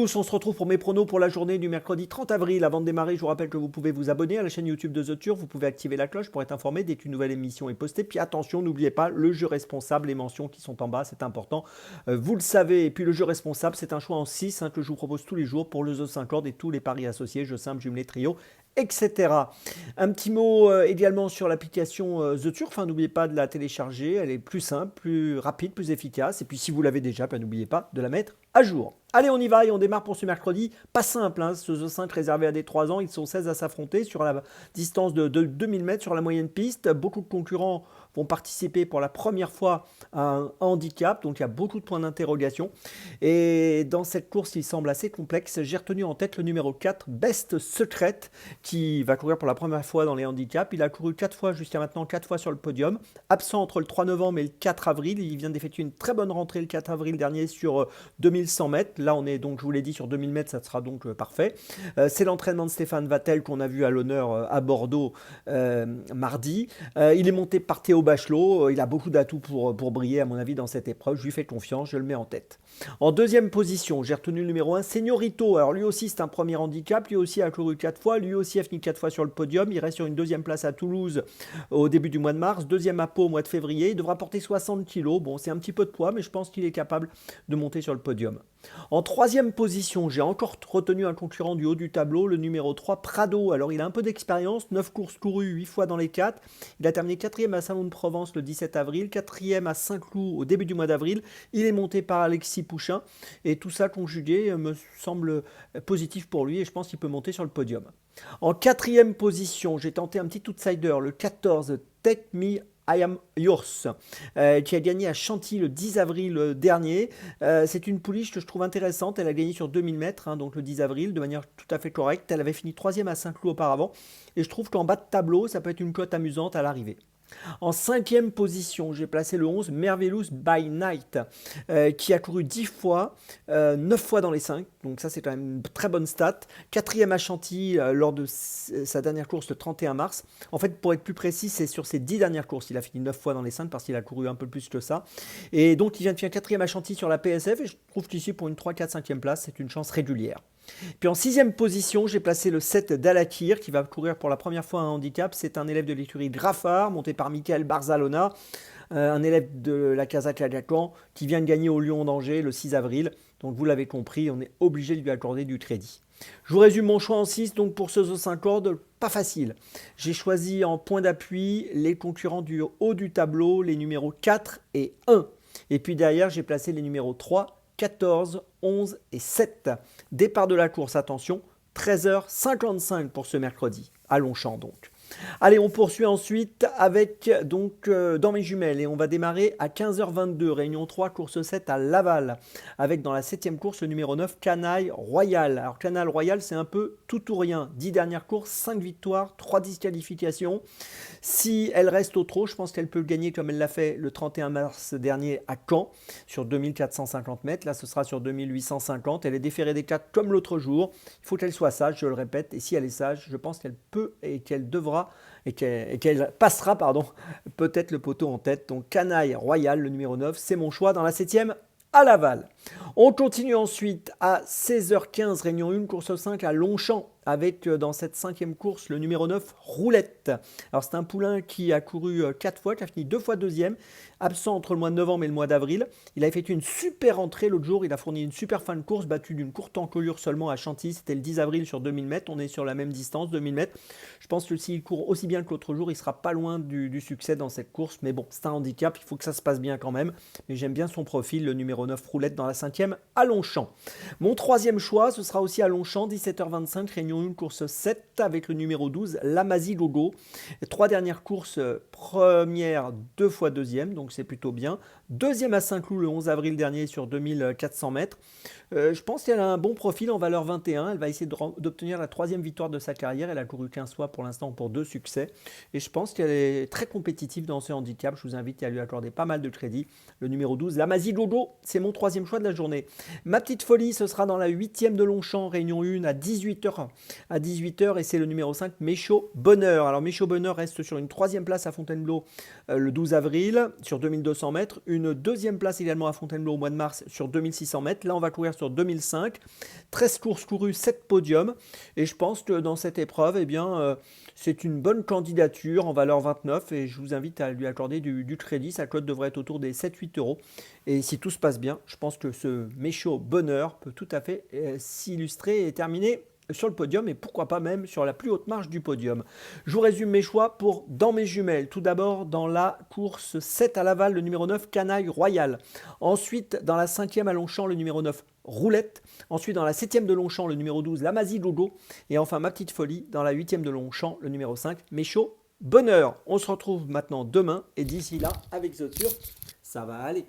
tous, on se retrouve pour mes pronos pour la journée du mercredi 30 avril. Avant de démarrer, je vous rappelle que vous pouvez vous abonner à la chaîne YouTube de The Turf, vous pouvez activer la cloche pour être informé dès qu'une nouvelle émission est postée. Puis attention, n'oubliez pas le jeu responsable, les mentions qui sont en bas, c'est important. Vous le savez, et puis le jeu responsable, c'est un choix en 6 que je vous propose tous les jours pour le The 50 et tous les paris associés, jeux simples, jumelés, trio, etc. Un petit mot également sur l'application The Turf, n'oubliez pas de la télécharger, elle est plus simple, plus rapide, plus efficace. Et puis si vous l'avez déjà, n'oubliez pas de la mettre à jour. Allez, on y va et on démarre pour ce mercredi. Pas simple, ce The 5 réservé à des 3 ans. Ils sont 16 à s'affronter sur la distance de 2000 mètres sur la moyenne piste. Beaucoup de concurrents vont participer pour la première fois à un handicap. Donc il y a beaucoup de points d'interrogation. Et dans cette course, il semble assez complexe. J'ai retenu en tête le numéro 4, Best Secret, qui va courir pour la première fois dans les handicaps. Il a couru 4 fois jusqu'à maintenant, 4 fois sur le podium. Absent entre le 3 novembre et le 4 avril. Il vient d'effectuer une très bonne rentrée le 4 avril dernier sur 2100 mètres. Là, on est donc, je vous l'ai dit, sur 2000 mètres, ça sera donc parfait. C'est l'entraînement de Stéphane Vattel qu'on a vu à l'honneur à Bordeaux mardi. Il est monté par Théo Bachelot. Il a beaucoup d'atouts pour briller, à mon avis, dans cette épreuve. Je lui fais confiance, je le mets en tête. En deuxième position, j'ai retenu le numéro 1, Señorito. Alors lui aussi, c'est un premier handicap. Lui aussi a couru 4 fois. Lui aussi a fini 4 fois sur le podium. Il reste sur une deuxième place à Toulouse au début du mois de mars. Deuxième à Pau au mois de février. Il devra porter 60 kilos. Bon, c'est un petit peu de poids, mais je pense qu'il est capable de monter sur le podium. En troisième position, j'ai encore retenu un concurrent du haut du tableau, le numéro 3, Prado. Alors il a un peu d'expérience, 9 courses courues, 8 fois dans les 4. Il a terminé 4e à Salon de Provence le 17 avril, 4e à Saint-Cloud au début du mois d'avril. Il est monté par Alexis Pouchin et tout ça conjugué me semble positif pour lui et je pense qu'il peut monter sur le podium. En quatrième position, j'ai tenté un petit outsider, le 14, Take Me I Am Yours, qui a gagné à Chantilly le 10 avril dernier. C'est une pouliche que je trouve intéressante. Elle a gagné sur 2000 mètres, donc le 10 avril, de manière tout à fait correcte. Elle avait fini 3e à Saint-Cloud auparavant. Et je trouve qu'en bas de tableau, ça peut être une cote amusante à l'arrivée. En cinquième position, j'ai placé le 11, Merveillous by Night, qui a couru 10 fois, 9 fois dans les 5. Donc ça, c'est quand même une très bonne stat. 4e à Chantilly lors de sa dernière course le 31 mars. En fait, pour être plus précis, c'est sur ses 10 dernières courses. Il a fini 9 fois dans les 5 parce qu'il a couru un peu plus que ça. Et donc, il vient de finir 4e à Chantilly sur la PSF. Et je trouve qu'ici, pour une 3, 4, 5e place, c'est une chance régulière. Puis en sixième position, j'ai placé le 7 Dalakir qui va courir pour la première fois un handicap. C'est un élève de l'écurie Graffard, monté par Michael Barzalona, un élève de la Casa Cadillacan qui vient de gagner au Lyon d'Angers le 6 avril. Donc vous l'avez compris, on est obligé de lui accorder du crédit. Je vous résume mon choix en 6, donc pour ce The 5 cordes, pas facile. J'ai choisi en point d'appui les concurrents du haut du tableau, les numéros 4 et 1. Et puis derrière, j'ai placé les numéros 3, 14, 11 et 7. Départ de la course, attention, 13h55 pour ce mercredi, à Longchamp donc. Allez, on poursuit ensuite avec donc dans mes jumelles et on va démarrer à 15h22, réunion 3, course 7 à Laval, avec dans la 7e course le numéro 9, Canaille Royal. Alors Canaille Royal, c'est un peu tout ou rien, 10 dernières courses, 5 victoires, 3 disqualifications. Si elle reste au trot, je pense qu'elle peut gagner comme elle l'a fait le 31 mars dernier à Caen, sur 2450 mètres. Là, ce sera sur 2850. Elle est déférée des 4 comme l'autre jour. Il faut qu'elle soit sage, je le répète. Et si elle est sage, je pense qu'elle peut et qu'elle devra et qu'elle passera peut-être le poteau en tête. Donc Canaille Royal, le numéro 9, c'est mon choix dans la 7e à Laval. On continue ensuite à 16h15, réunion 1, course 5 à Longchamp, avec dans cette 5e course le numéro 9, Roulette. Alors c'est un poulain qui a couru 4 fois, qui a fini 2 fois 2e, absent entre le mois de novembre et le mois d'avril. Il a effectué une super entrée l'autre jour, il a fourni une super fin de course, battu d'une courte encolure seulement à Chantilly, c'était le 10 avril sur 2000 mètres, on est sur la même distance, 2000 mètres. Je pense que s'il court aussi bien que l'autre jour, il sera pas loin du succès dans cette course, mais bon, c'est un handicap, il faut que ça se passe bien quand même, mais j'aime bien son profil, le numéro 9, Roulette dans la 5e à Longchamp. Mon 3e choix, ce sera aussi à Longchamp, 17h25, réunion 1, course 7, avec le numéro 12, Lamazi Logo. 3 dernières courses, première 2 fois 2e, donc c'est plutôt bien. 2e à Saint-Cloud le 11 avril dernier sur 2400 mètres. Je pense qu'elle a un bon profil en valeur 21. Elle va essayer d'obtenir la 3e victoire de sa carrière. Elle a couru 15 fois pour l'instant pour 2 succès. Et je pense qu'elle est très compétitive dans ce handicap. Je vous invite à lui accorder pas mal de crédit. Le numéro 12, Lamazi Logo, c'est mon 3e choix de la journée. Ma petite folie, ce sera dans la 8e de Longchamp, réunion 1 à 18h. À 18h et c'est le numéro 5, Méchaud Bonheur. Alors Méchaud Bonheur reste sur une 3e place à Fontainebleau le 12 avril sur 2200 mètres. une deuxième place également à Fontainebleau au mois de mars sur 2600 mètres. Là, on va courir sur 2005. 13 courses courues, 7 podiums. Et je pense que dans cette épreuve, eh bien, c'est une bonne candidature en valeur 29. Et je vous invite à lui accorder du crédit. Sa cote devrait être autour des 7-8 euros. Et si tout se passe bien, je pense que ce Méchaud Bonheur peut tout à fait s'illustrer et terminer sur le podium et pourquoi pas même sur la plus haute marche du podium. Je vous résume mes choix pour dans mes jumelles. Tout d'abord dans la course 7 à Laval, le numéro 9 Canaille Royal. Ensuite dans la 5e à Longchamp, le numéro 9 Roulette. Ensuite dans la 7e de Longchamp, le numéro 12 Lamazie Gogo. Et enfin ma petite folie dans la 8e de Longchamp, le numéro 5 Méchaud Bonheur. On se retrouve maintenant demain et d'ici là avec The Turf, ça va aller.